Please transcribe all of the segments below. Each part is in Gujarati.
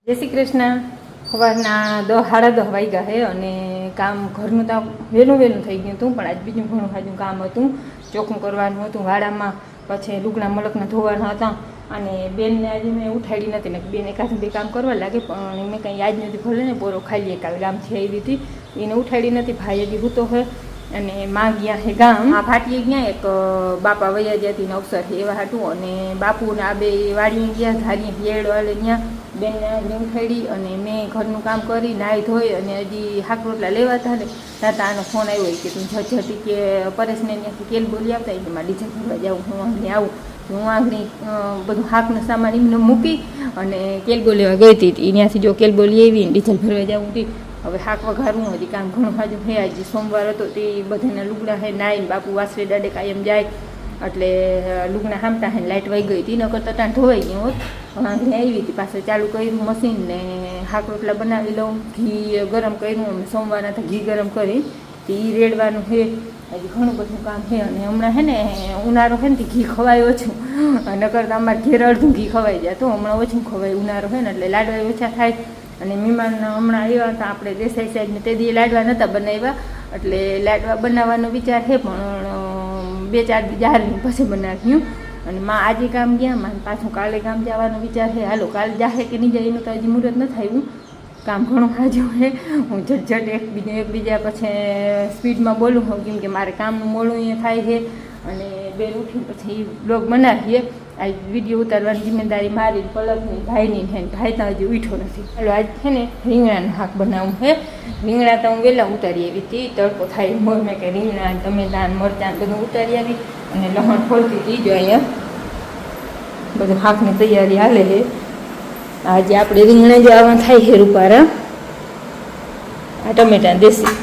જય શ્રી કૃષ્ણ. સવારના 10:30 વાગ્યા છે અને કામ ઘરનું તો વહેલું થઈ ગયું હતું, પણ આજ બીજું ઘણું ખાજું કામ હતું. ચોખ્ખું કરવાનું હતું વાડામાં, પછી લુગડા મલકના ધોવાના હતા અને બેનને આજે મેં ઉઠાડી નથી ને બેન એકાદ બે કામ કરવા લાગે, પણ મેં કંઈ યાદ નથી. ભલે ને બોરો ખાઈ લઈએ, કાલે ગામથી આવી હતી એને ઉઠાડી નથી. ભાઈ હજી હૂતો હોય અને માં ગયા છે ગામ. આ ફાટીએ ગયા એક બાપા વૈયા જ્યાંથી અવસર છે એવા હાટું, અને બાપુને આ બે વાડીએ ગયા ધારી હેડ વાલે ત્યાં બેનને આગળ ઉઠાડી અને મેં ઘરનું કામ કરી નાહી ધોઈ અને હજી શાક રોટલા લેવાતા ને તાતા આનો ફોન આવ્યો કે તું ઝટઝટી કે પરેશને ત્યાંથી કેલ બોલી આવતા કે મારે ડીઝલ ભરવા જાઉં, હું આંગળી આવું. હું આંગળી બધું શાકનો સામાન એમને મૂકી અને કેલબો લેવા ગઈ હતી. ત્યાંથી જો કેલબો લઈ આવી ને ડીઝલ ભરવા જવું હતી. હવે શાક વઘારવું હજી કામ ઘણું હાજુ હે. આજે સોમવાર હતો તે બધાના લુગડા હે નાઈને બાપુ વાસરે દાડે કાયમ જાય એટલે લુગડા હામતા હે લાઇટ વહી ગઈ હતી. ન કરતા ત્યાં ધોવાઈ ગયું હોત. વાંધે આવી હતી પાછળ ચાલુ કર્યું મશીન ને શાક રોટલા બનાવી લઉં. ઘી ગરમ કર્યું અમે સોમવારના તો ઘી ગરમ કરી તે એ રેડવાનું છે. હજી ઘણું બધું કામ છે અને હમણાં હે ને ઉનાળો છે ને તે ઘી ખવાય ઓછું, ન કરતા અમારે ઘેર અડધું ઘી ખવાઈ જાય તો હમણાં ઓછું ખવાય ઉનાળો છે ને એટલે લાડવા ઓછા થાય. અને મહેમાન હમણાં આવ્યા હતા આપણે દેસાઈ સાહેબને તે દી લાડવા નહોતા બનાવ્યા એટલે લાડવા બનાવવાનો વિચાર છે, પણ 2-4 દી જાહેરની પછી બનાવ્યું. અને માં આજે કામ ગયા, માં પાછું કાલે કામ જવાનો વિચાર છે. હાલો કાલે જાહે કે નહીં જાય એનું તો હજી મુહૂર્ત નથી આવ્યું. કામ ઘણું હાજુ છે. હું ઝટઝટ એકબીજા પછી સ્પીડમાં બોલું હોઉં કેમ કે મારે કામનું મોડું અહીંયા થાય છે અને બેન ઉઠીને પછી બ્લોગ બનાવીએ. આ વિડીયો ઉતારવાની જિમ્મેદારી મારી પલકની ભાઈની છે. ભાઈ તો હજી ઉઠ્યો નથી. હાલો આજ છે ને રીંગણાનું શાક બનાવવું છે. રીંગણા તો હું વહેલા ઉતારી આવી હતી, તડકો થાય મોર મેં કે રીંગણા ટમેટા મરચાં બધું ઉતારી આવી અને લહણ ફોલતી હતી. જો અહીંયા બધું શાકની તૈયારી હાલે છે. આજે આપણે રીંગણા જે આવા થાય છે રૂપારા, આ ટમેટા દેશી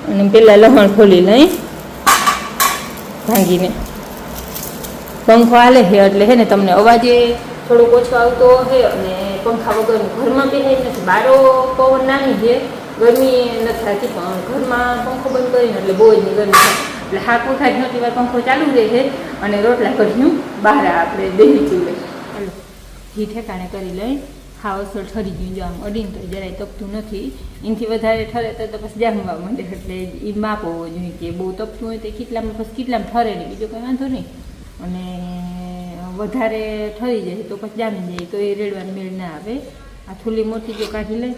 અને પેલા લહણ ખોલી લઈ ભાંગીને પંખો હાલે છે એટલે છે ને તમને અવાજે થોડોક ઓછો આવતો હોય અને પંખા વગરનું ઘરમાં બેહાય નથી. બારો પવન નાની છે, ગરમી નથી થતી, પણ ઘરમાં પંખો બંધ કરીને એટલે બહુ જ ગરમી થાય એટલે શાક ઉઠાય નહોતી વાર પંખો ચાલુ રહે છે અને રોટલા કર્યું બહાર આપણે દેહી ચૂલે. ઘી ઠેકાણે કરી લઈ હાવ અસર ઠરી ગયું. જો આમ અડીને તો જરાય તપતું નથી. એનાથી વધારે ઠરે તો પછી જામવા માંડે એટલે એ માપ હોવો જોઈએ કે બહુ તપતું હોય તો કેટલામાં પછી કેટલામાં ઠરે નહીં, બીજો કંઈ વાંધો નહીં. અને વધારે ઠરી જાય તો પછી જામી જાય તો એ રેડવાનું મેળ ના આવે. આ થોડી મોટી જો કાઢી લઈ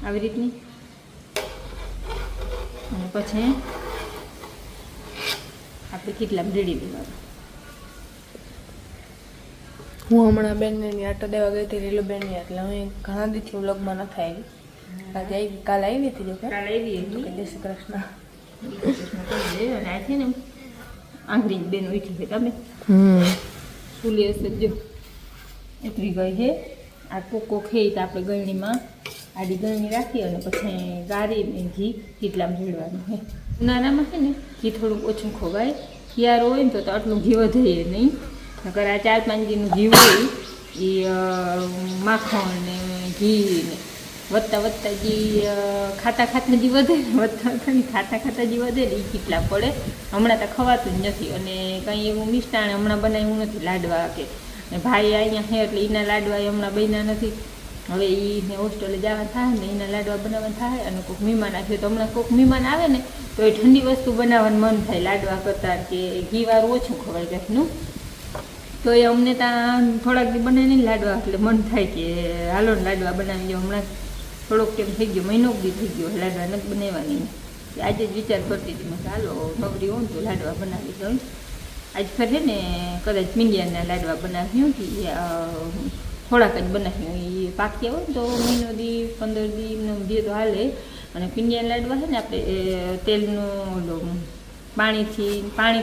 આવી રીતની અને પછી આપણે કેટલામાં રેડી દેવાનું. હું હમણાં બેનને આટો દેવા ગઈ હતી રેલુ બેનની, એટલે હું ઘણા દિવસથી વ્લોગમાં નથી આવી. આજે આવી, કાલે આવી હતી. જો કાલે આવી હતી. જય શ્રી કૃષ્ણ. અને આ છે ને આંગળી બેન ઉઠી છે. તમે ફૂલી હશે જો ઉતરી ગઈ છે. આ કોકો ખેઈ તો આપણે ગળણીમાં આડી ગળણી રાખી અને પછી ગાળી ઘી કેટલામાં જોડવાનું છે. ઉનાળામાં છે ને ઘી થોડુંક ઓછું ખવાય. શિયાળો હોય ને તો આટલું ઘી વધે નહીં. નકર આ 4-5 દીનું ઘી હોય એ માખણ ને ઘી ને વધતા જે ખાતા જે વધે ને ખાતા જે વધે ને એ કેટલા પડે. હમણાં તો ખવાતું જ નથી અને કંઈ એવું મિષ્ટાણ હમણાં બનાવ્યું નથી લાડવા કે. ભાઈ અહીંયા છે એટલે એના લાડવા એ હમણાં બન્યા નથી. હવે એને હોસ્ટેલે જવા થાય ને એના લાડવા બનાવવાનું થાય અને કોઈક મહેમાન આવ્યો તો હમણાં કોઈક મહેમાન આવે ને તો એ ઠંડી વસ્તુ બનાવવાનું મન થાય લાડવા કરતાં કે ઘીવાળું ઓછું ખવાય કંઈકનું. તો એ અમને ત્યાં થોડાક દી બનાવીને લાડવા એટલે મન થાય કે હાલો ને લાડવા બનાવી દો. હમણાં થોડોક ટાઈમ થઈ ગયો, મહિનો દી થઈ ગયો લાડવા નથી બનાવવાની. આજે જ વિચાર કરતી હતી મેં હાલો નવરી હોઉં તો લાડવા બનાવી દઉં. આજ ફરે ને કદાચ મીંડિયાના લાડવા બનાવ્યું કે થોડાક જ બનાવ્યું. એ પાક્યા હોય તો મહિનો દી 15 દી એમને દે તો હાલે. અને પિંડિયાના લાડવા છે ને આપણે તેલનું પાણી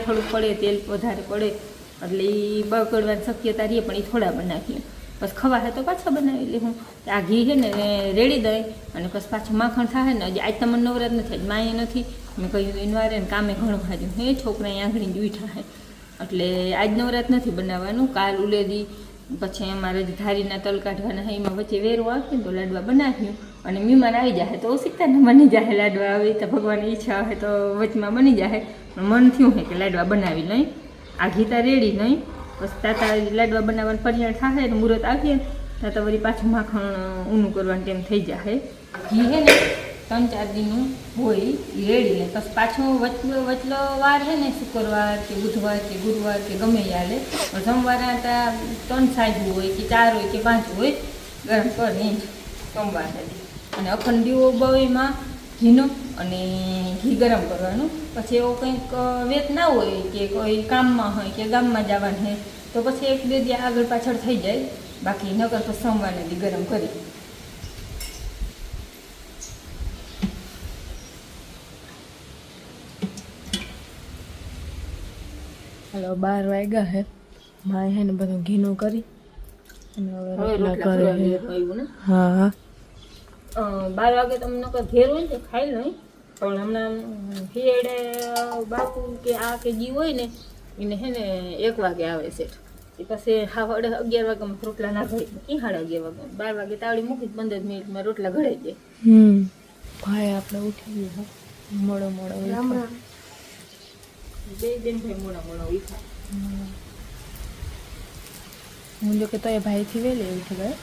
થોડુંક પડે, તેલ વધારે પડે એટલે એ બગડવાની શક્યતા રહે, પણ એ થોડા બનાવીએ બસ ખવાશે તો પાછા બનાવી લેવું. આ ઘી છે ને રેડી દઈ અને પછી પાછું માખણ થાય ને. હજી આજ તમને નવરાત નથી, આજ માએ નથી. મેં કહ્યું ઇનવારે ને કામે ઘણું ખાધું હે છોકરા આંગળી ઉઠા હે એટલે આજ નવરાત નથી બનાવવાનું. કાલ ઉલેદી પછી અમારે ધારીના તલ કાઢવાના હે, એમાં વચ્ચે વેરો આવે ને તો લાડવા બનાવ્યું. અને મહેમાન આવી જાય તો શીખતા ને બની જાય લાડવા. આવી તો ભગવાનની ઈચ્છા હોય તો વચમાં બની જાય. પણ મન થયું છે કે લાડવા બનાવી લઈ. આ ઘીતા રેડી નહીં બસ તાતા લાડવા બનાવવાનું ફરિયાળ થાય ને મુહૂર્ત આવીએ ત્યાં તો વળી પાછું માખણ ઊનું કરવાનું ટાઈમ થઈ જાય. ઘી હે ને 3-4 દીનું હોય એ રેડી ને પછી પાછું વચલો વાર છે ને શુક્રવાર કે બુધવાર કે ગુરુવાર કે ગમે ચાલે પણ સોમવારે ત્યાં 3 સાંજવું હોય કે 4 હોય કે 5 હોય ગરમ કરી સોમવાર સુધી. અને અખંડ દીવો બવીમાં ઘીનો અને ઘી ગરમ કરવાનું. પછી એવો કંઈક વેત ના હોય કે કોઈ કામમાં હોય કે ગામમાં જવાનું હોય તો પછી 1-2 દી આગળ પાછળ થઈ જાય. બાકી નકર તો સોમવારને દી ગરમ કરી. હલો 12 વાગ્યા હે માય હે ને બધું ઘીનું કરી અને હવે રોટલા કરે છે. હા 12 વાગે તમને નકર ઘેર હોય ને તો ખાઈ લઈ. પણ હમણાં હેડે બાપુ કે આ કે જી હોય ને એને હે ને 1 વાગે આવે છે. એ પછી 11 વાગ્યામાં રોટલા ના ઘડે કે 11:30 વાગે 12 વાગે તાવડી મૂકી 15 મિનિટમાં રોટલા ઘડાઈ જાય. ભાઈ આપણે ઉઠી ગયો મોડો મોડો બે દિન ભાઈ મોડા ઉઠા. હું જો કે તો એ ભાઈથી વેલી ઉઠી ગયો.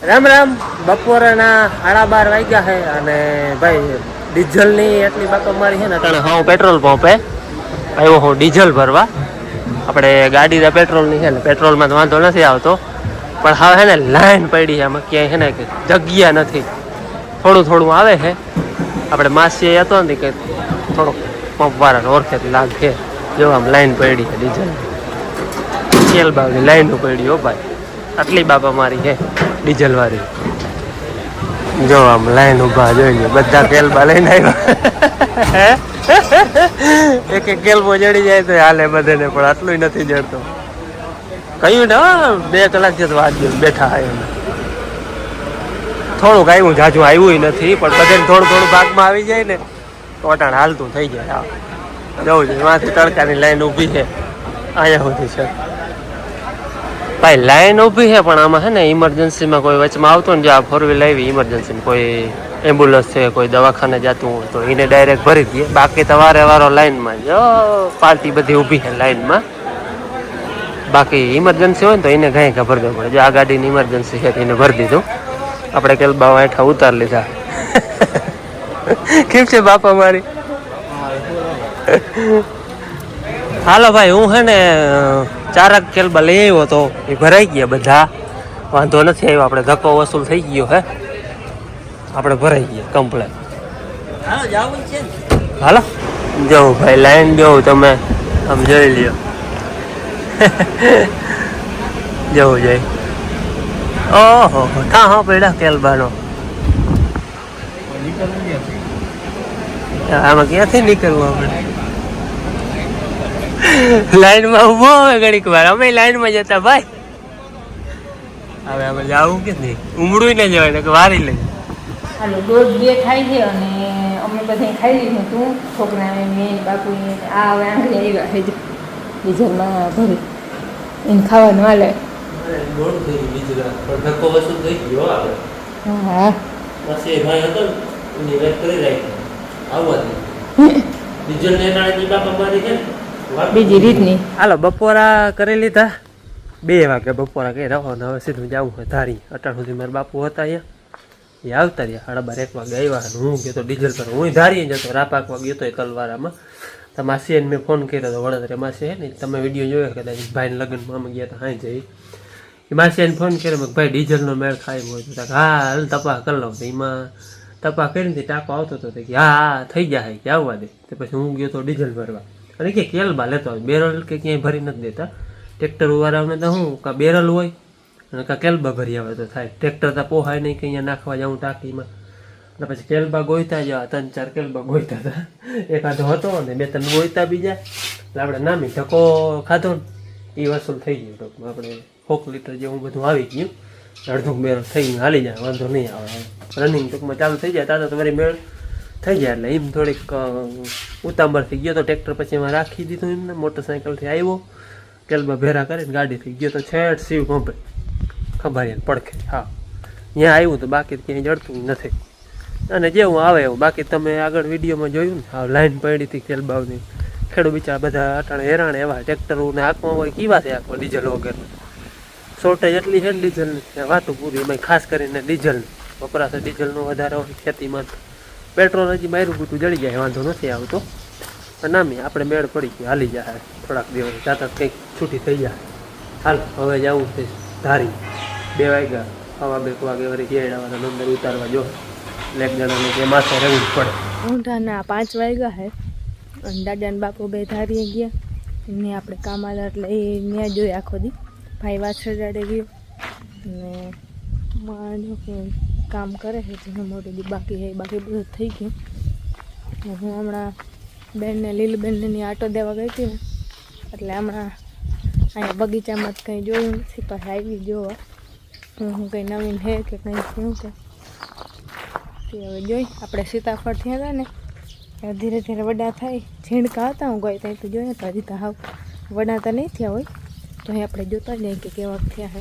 રામ રામ. બપોરના 12:30 વાગ્યા છે અને ભાઈ ડીઝલની એટલી બાકો મારી છે ને તને હું પેટ્રોલ પંપે આવ્યો હું ડીઝલ ભરવા. આપણે ગાડી પેટ્રોલની છે ને પેટ્રોલમાં તો વાંધો નથી આવતો પણ હવે છે ને લાઈન પડી છે આમાં ક્યાંય છે ને કે જગ્યા નથી. થોડું થોડું આવે છે. આપણે માસી હતો ને કે થોડોક પંપ વાળાને ઓળખે લાગે જો આમ લાઈન પડી છે ડીઝલ કેલબાની લાઈન પડી હો ભાઈ. આટલી બાપા મારી છે ડીઝલ વાળી. જો આમ લાઈન ઉભા જોઈને બધા કેલબા લઈને આવ્યા. એક કેલબો જડી જાય તો હાલે બધાને પણ આટલું નથી જડતો. કહ્યું ને 2 કલાક જેટલું વાત બેઠા હોય થોડુંક આવ્યું જાજુ આવ્યું નથી પણ બધાને થોડું થોડું ભાગમાં આવી જાય ને તો અટાણ હાલતું થઈ જાય. જવું છે એમાંથી તડકાની લાઈન ઊભી છે અહીંયા સુધી છે ભાઈ. લાઈન ઊભી છે પણ આમાં છે ને ઇમરજન્સીમાં કોઈ વચમાં આવતો ને જો આ 4 વ્હીલ આવી ઇમરજન્સીમાં કોઈ એમ્બ્યુલન્સ છે કોઈ દવાખાને જતું હોય તો એને ડાયરેક્ટ ભરી દઈએ. બાકી તો વારે વારો લાઈનમાં જો પાર્ટી બધી ઊભી છે લાઈનમાં. બાકી ઇમરજન્સી હોય ને તો એને ઘાય ઘા ભરી દેવું પડે. જો આ ગાડીની ઇમરજન્સી છે તો એને ભરી દીધું. આપણે કેલબા હેઠા ઉતાર લીધા. કેમ છે બાપા મારી? હાલો ભાઈ હું છે ને 4 કેલબા લઈ આવ્યો તો એ ભરાઈ ગયા બધા. વાંધો નથી આવ્યો. આપણે ધક્કો વસૂલ થઈ ગયો હે. આપણે ભરાઈ ગયા કમ્પ્લેટ. હાલો જવું ભાઈ લાઈન જવું તમે આમ જોઈ લ્યો. જવું જાય. ઓહો હા હા પેડા કેલબાનો આમાં ક્યાંથી નીકળવું આપણે? લાઈનમાં ઉભો હોય ઘડીક વાર. અમે લાઈનમાં જતા ભાઈ. હવે અમે જવું કે નહીં ઉમડું ને જવાય ને વારી લઈ. હાલો 1:30 થાય છે અને અમે બધા ખાઈ લીધું તું છોકરાને મેં બાપુને આ હવે આંગળી આવ્યા છે ડીઝલમાં ભરી એને ખાવાનું હાલે. મોડું થઈ ગયું બીજું પણ ધક્કો વસૂલ થઈ ગયો આપણે. હા પછી ભાઈ હતો ને એની વેટ કરી રાખી આવવા દે ડીઝલ ને નાળની બાપા મારી છે બીજી રીતની. હાલો બપોરા કરી લીધા 2 વાગે બપોરા કરી રહો ને હવે સીધું જવું હોય ધારી. અટાણ સુધી મારા બાપુ હતા અહીંયા એ આવતા રહ્યા 12:30 વાગે આવ્યા. હું ગયો તો ડીઝલ પર હું ધારી જતો રાપાકવા ગયો તો કલવારામાં. તો માસીને મેં ફોન કર્યો હતો વડોદરા માસી હે ને તમે વિડીયો જોયો કદાચ ભાઈને લગ્નમાં અમે ગયા હતા હા જઈ એ માસીને ફોન કર્યો મેં ભાઈ ડીઝલનો મેળ ખાઈ હોય તો હા હાલ તપાસ કરી લઉં. તો એમાં તપાસ કરીને ટાંકો આવતો હતો કે હા થઈ જાય કે આવવા દે. તો પછી હું ગયો તો ડીઝલ ભરવા અને કે કેલબા લેતો હોય બેરલ કે ક્યાંય ભરી નથી દેતા. ટ્રેક્ટર વાળાને તો શું કાં બેરલ હોય અને કાં કેલબા ભરી આવે તો થાય. ટ્રેક્ટર તો પોહાય નહીં કે અહીંયા નાખવા જાઉં ટાંકીમાં. અને પછી કેલબા ગોઈતા જવા 3-4 કેલબા ગોઈતા હતા. એકાદો હતો ને 2-3 ગોઈતા બીજા એટલે આપણે નામી ધક્કો ખાધો ને એ વસૂલ થઈ ગયું. ટૂંકમાં આપણે 100 લીટર જેવું બધું આવી ગયું. અડધું મેળ થઈને હાલી જાય વાંધો નહીં આવે. રનિંગ ટૂંકમાં ચાલુ થઈ જાય તાતો તમારી મેળ થઈ જાય. એટલે એમ થોડીક ઉતાંબરથી ગયો તો ટ્રેક્ટર પછી એમાં રાખી દીધું એમને. મોટરસાઇકલથી આવ્યો કેલબા ભેરા કરીને ગાડીથી ગયો તો છેટ શિવ પંપે ખબર પડખે. હા ત્યાં આવ્યું તો બાકી ક્યાંય જડતું નથી. અને જેવું આવે એવું બાકી તમે આગળ વિડીયોમાં જોયું ને હા લાઈન પડી હતી કેલબાની. ખેડૂત બિચારા બધા અટાણે હેરાણ એવા ટ્રેક્ટરોને હાંકવા હોય કેવા છે આખો ડીઝલ વગર શોર્ટેજ એટલી છે ને ડીઝલની કે વાતું પૂરી. એમાં ખાસ કરીને ડીઝલની વપરાશ ડીઝલનો વધારે હોય ખેતીમાં. પેટ્રોલ હજી માર્યું બધું જળી જાય, વાંધો નથી આવતો. પણ નામી આપણે મેળ પડી ગયો, હાલી જાય થોડાક દિવસ જાતા કંઈક છૂટી થઈ જાય. હાલ હવે જવું છે ધારી. 2 વાગ્યા, 1:15 વાગે વળી કેળાવાળા અંદર ઉતારવા જો એટલે એક જણાને કે માથે રહેવું જ પડે. ઊંધાના 5 વાગ્યા હે અને દાદા ને બાપુ બે ધારીએ ગયા. એમને આપણે કામ આવ્યા એટલે એ ત્યાં જોઈ આખો દી. ભાઈ વાછળ જાડે ગયો ને માનો કે કામ કરે છે જેનું મોટું દી બાકી છે, બાકી બધું થઈ ગયું. હું હમણાં બેનને લીલુબેનની આટો દેવા ગઈ હતી ને એટલે હમણાં અહીંયા બગીચામાં જ કંઈ જોયું નથી, પાછી આવી જોવા હું કંઈ નવીન હે કે કંઈ થયું કે તે હવે જોઈ. આપણે સીતાફળ થયા હતા ને ધીરે ધીરે વડા થાય. ઝીણકા હતા હું ગઈ ત્યાં તો જોઈએ તો હજી તો હાવ વડાતા નહીં થયા હોય તો અહીં આપણે જોતા જઈએ કે કેવા થયા છે.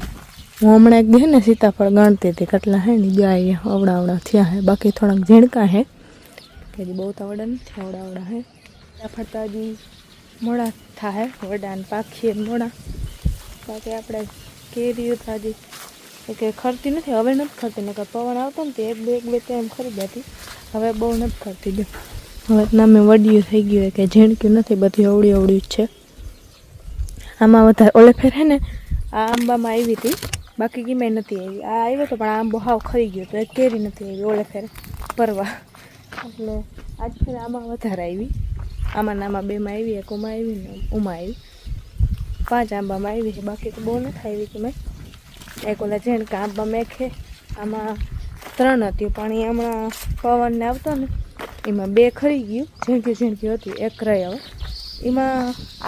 હું હમણાં એક દી ને સીતાફળ ગણતી હતી કેટલા હે ને જાય અવડા થયા હે, બાકી થોડાક ઝીણકા હે કે હજી બહુ તો વડા નથી, અવડા હે. સીતાફળ તો હજી મોડા થાય વડા ને પાખીએ મોડા. બાકી આપણે કેરીઓ તો હજી કે ખરતી નથી, હવે નથી ખરતી. નકર પવન આવતો ને તો એક બે એમ ખરી જતી, હવે બહુ નથી ખરતી. જો હવે નામે વડિયું થઈ ગયું કે ઝીણક્યું નથી, બધી અવળ્યું જ છે. આમાં વધારે ઓલે ફેર હે ને આ આંબામાં આવી હતી, બાકી ગીમાં નથી આવી. આ આવ્યો તો પણ આંબો હાવ ખરી ગયો તો એક કેરી નથી આવી ઓલે ફેર પરવા. એટલે આજ ફેર આમાં વધારે આવી. આમાં 2માં આવી, એક ઉમાં આવી ને ઉમાં આવી. 5 આંબામાં આવી છે, બાકી તો બહુ નથી આવી કે મેં. એક ઓલા ઝીણકા આંબા મેખે આમાં 3 હતી, પણ એ હમણાં પવનને આવતો ને એમાં 2 ખરી ગયું. ઝીણકી હતી, એક રહી. હવે એમાં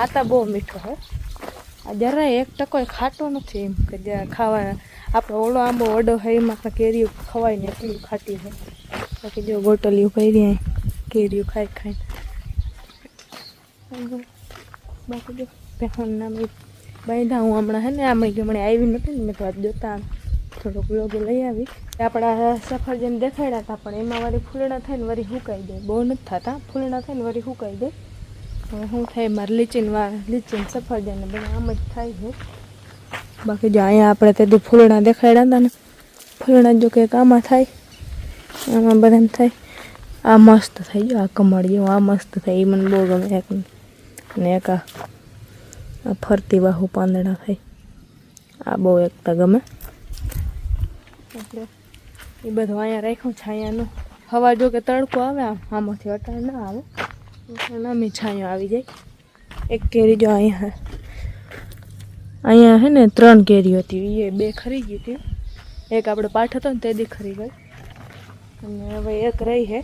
આતા બહુ મીઠો હોય, આ જરાય 1% ખાટો નથી. એમ કે જ્યાં ખાવાના આપણે ઓલો આંબો વડો હોય એમાં આપણે કેરીઓ ખવાય ને એટલું ખાટી હોય. બાકી જો બોટલીઓ કરી કેરીઓ ખાઈને બાકી જો પહેણના બાંધા. હું હમણાં હે ને આમાં હમણાં આવી નથી ને મેં તો આજ જોતા થોડોક વ્લોગ લઈ આવી. આપણા સફરજન દેખાડ્યા હતા પણ એમાં વળી ફૂલણા થઈને વળી હુકાઈ જાય, બહુ નથી થતા. ફૂલણા થઈને વળી હુકાઈ જાય. હવે શું થાય મારે લીચીન સફરજન ને બધા આમ જ થાય છે. બાકી જો અહીંયા આપણે તેથી ફૂલણા દેખાડ્યા હતા ને, ફૂલણા જો કંઈક આમાં થાય, આમાં બધાને થાય. આ મસ્ત થઈ ગયો, આ કમળ જેવું આ મસ્ત થાય, એ મને બહુ ગમે. એક ને એક આ ફરતી બાહુ પાંદડા થાય, આ બહુ એકતા ગમે. એટલે એ બધું અહીંયા રાખ્યું છાયાનું. હવા જો કે તડકો આવે આમાંથી અટાણ ના આવે, નામી છાંયો આવી જાય. એક કેરી જો અહીંયા હે ને 3 કેરી હતી, એ 2 ખરી ગઈ હતી. એક આપણે પાઠ હતો ને તે દી ખરી ગઈ અને હવે એક રહી છે,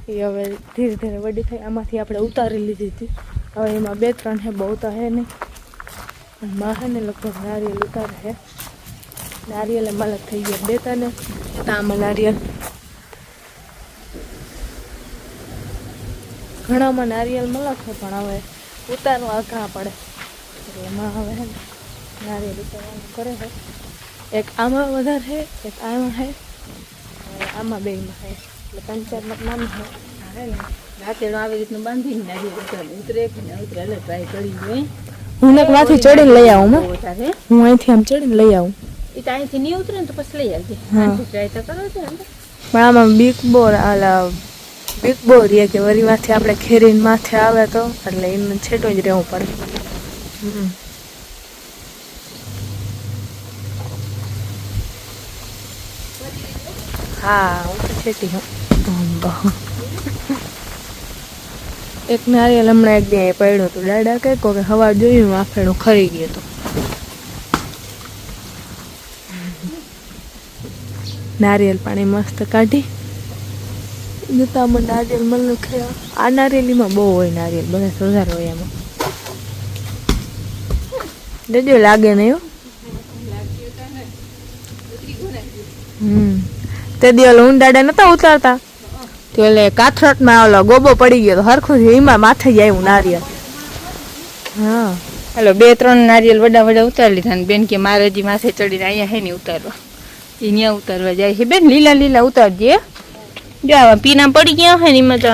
એ હવે ધીરે ધીરે વડી થઈ. આમાંથી આપણે ઉતારી લીધી હતી. હવે એમાં 2-3 છે, બહુ તો હે નહીં. માં હે ને લગભગ નારિયેલ ઉતારે છે. નારિયેલ મલક થઈ ગયા 2 ને આમાં નારિયેલ ઘણામાં નારિયેલ મલક છે પણ હવે ઉતારવા અઘરા પડે એટલે એમાં હવે હે ને નારિયેલ ઉતારવાનું કરે છે. એક આમાં વધારે છે, એક આમાં છે, આમાં 2માં છે, એટલે 3-4 નામ છે. રાતે આવી રીતનું બાંધીને નારિયેલ ઉતરે કે ના ઉતરે એટલે ટ્રાય કરી જોઈએ. હું એક માંથી ચડીને લઈ આવું, હું અહીંથી આમ ચડીને લઈ આવું. એ તો અહીંથી નહીં ઉતરે ને તો પછી લઈ આવજે. ટ્રાય તો કરો છે ને. પણ આમાં બિગ બોર રીએ કે વરી માથે આપણે ખેરીને માથે આવે તો એટલે એને છેટો જ રહેવું પડે. હા હું તો છેટી હું. એક નારિયેલ હમણાં એક દી પડ્યું હતું, દાદા કહે કે હવા જોયું આફેણું ખરી ગયું હતું. નારિયેલ પાણી મસ્ત કાઢી જતા મને નારિયેલ મને ખાયા. આ નારિયેલીમાં બહુ હોય, નારિયેલ બધા વધારે હોય એમાં. જોજો લાગે નહીં હો. તે દી ઓલો ઊંડાડા નતા ઉતારતા તો એટલે કાથરટમાં ઓલો ગોબો પડી ગયો તો હરખું એમાં માથે જ આવ્યું નારિયેલ. હા હાલો 2-3 નારિયેલ વડા ઉતારી લીધા ને બેન કે મારે હજી માથે ચડીને અહીંયા હે નહીં ઉતારવા. એ ત્યાં ઉતારવા જાય છે. બેન લીલા ઉતારજે. જો આવા પીના પડી ગયા હોય ને એમાં તો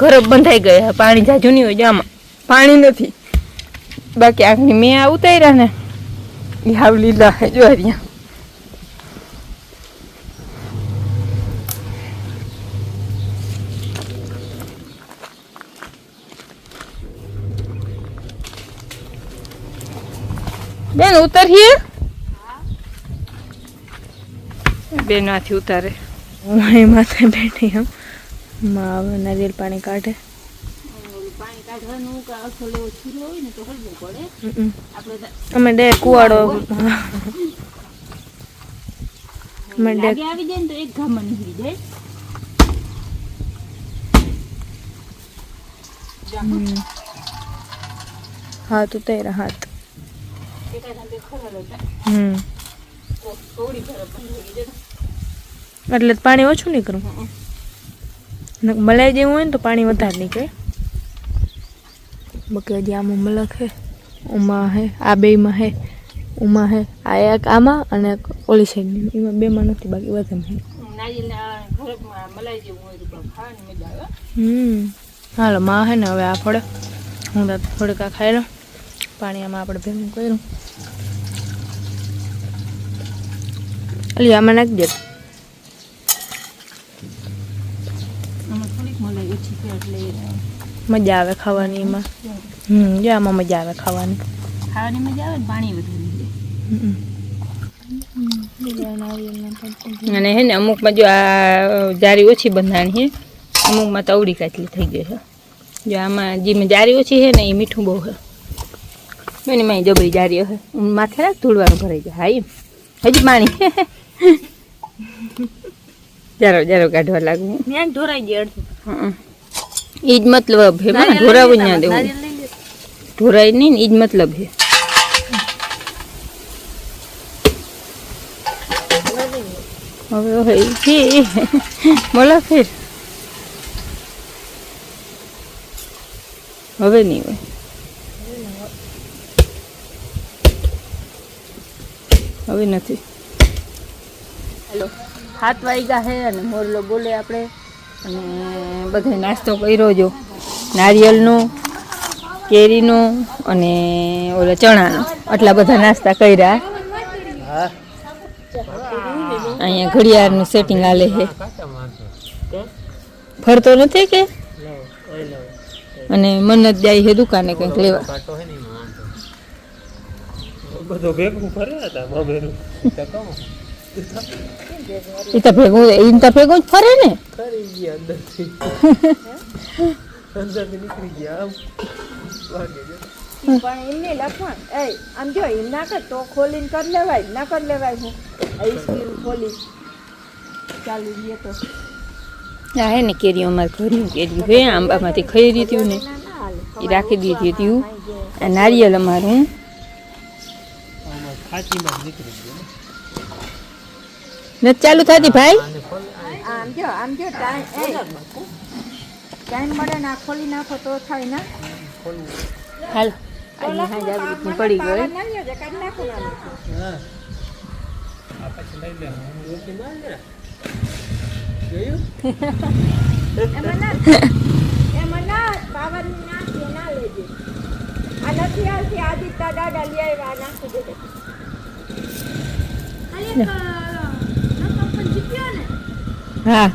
ઘર બંધાઈ ગયા, પાણી જાજુ નહીં હોય. જો આમાં પાણી નથી, બાકી આખની મેં આ ઉતાર્યા ને એ હાવ લીલા હે જો અહીંયા બેન ઉતરીએ બેન આથી ઉતારે હું અહીં માથે બેઠી હું માં હવે નારિયેળ પાણી કાઢે પાણી કાઢવાનું કે આખો લેવો છૂરો હોય ને તો હલવું પડે આપણે અમે ડે કુવાડો અમે ડે લાગે આવી જાય ને તો એક ગામમાં નીકળી જાય હાથ ઉતાર્યા હાથ એટલે પાણી ઓછું નીકળું મલાઈ જેવું હોય ને તો પાણી વધારે નીકળે બાકી હજી આમાં મલક હે ઉમા હે આ બેમાં હે ઉમા હે આ એક આમાં અને એક ઓલી સાઈડની એમાં બેમાં નથી બાકી વધારે હે હાલો માં હે ને હવે આ ફળે હું તો થોડીક આ ખાઈ લઉં પાણી આમાં આપણે ભેગું કર્યું અલી આમાં નાખી દે મજા આવે ખાવાની એમાં જો આમાં મજા આવે ખાવાની મજા આવે પાણી અને હે ને અમુકમાં જો આ જારી ઓછી બંધાણી છે અમુકમાં તવડી કાચલી થઈ ગઈ છે જો આમાં જે જારી ઓછી છે ને એ મીઠું બહુ છે બેની માં જબરી જારી હે માથે રાખ ધૂળવાનું ભરાઈ જાય હા એમ હજી પાણી જારો કાઢવા લાગુ ઢોરાઈ જાય એ જ મતલબ હે મને ઢોરાવું જ ના દેવું ઢોરાય નહીં ને એ જ મતલબ હે હવે હે બોલો ફેર હવે નહીં હોય હવે નથી હેલો 7 વાગ્યા છે અને મોરલો બોલે આપણે અને બધે નાસ્તો કર્યો જો નારિયેળનો કેરીનો અને ઓલા ચણાનો આટલા બધા નાસ્તા કર્યા અહીંયા ઘડિયાળનું સેટિંગ આલે છે ફરતો નથી કે અને મન્નત જાય છે દુકાને કંઈક લેવા બધો ભેગું ફરે હતા મામેરું એ તો ભેગું જ ફરે ને કરી ગયા અંદરથી અંદરથી નીકળી ગયા આમ વાગે પણ એમને લખણ આમ જો એમ ના કર તો ખોલીને કરી લેવાય ના કરી લેવાય હું સ્કીલ ખોલી ચાલુ રહીએ તો આ હે ને કેરીઓ અમારે ઘરની કેરી હે આંબામાંથી ખાઈ રહી હતી ને એ રાખી દીધી હતી આ નારિયેળ અમારું ખાચીમાં નીકળી ગયું નથી ચાલુ થતી ભાઈ આમ જો ટાઈમ મળે ને આ ખોલી નાખો તો થાય ને હાલ આજે હા જાગૃતિ પડી ગઈ હા આ પછી લઈ લે હું રોટી માર લે જોયું એમાં ના પાવરની નાખી ના લેજે આ નથી આવતી આદિત્ય દાદા લઈ આવ્યા નાખી દે હા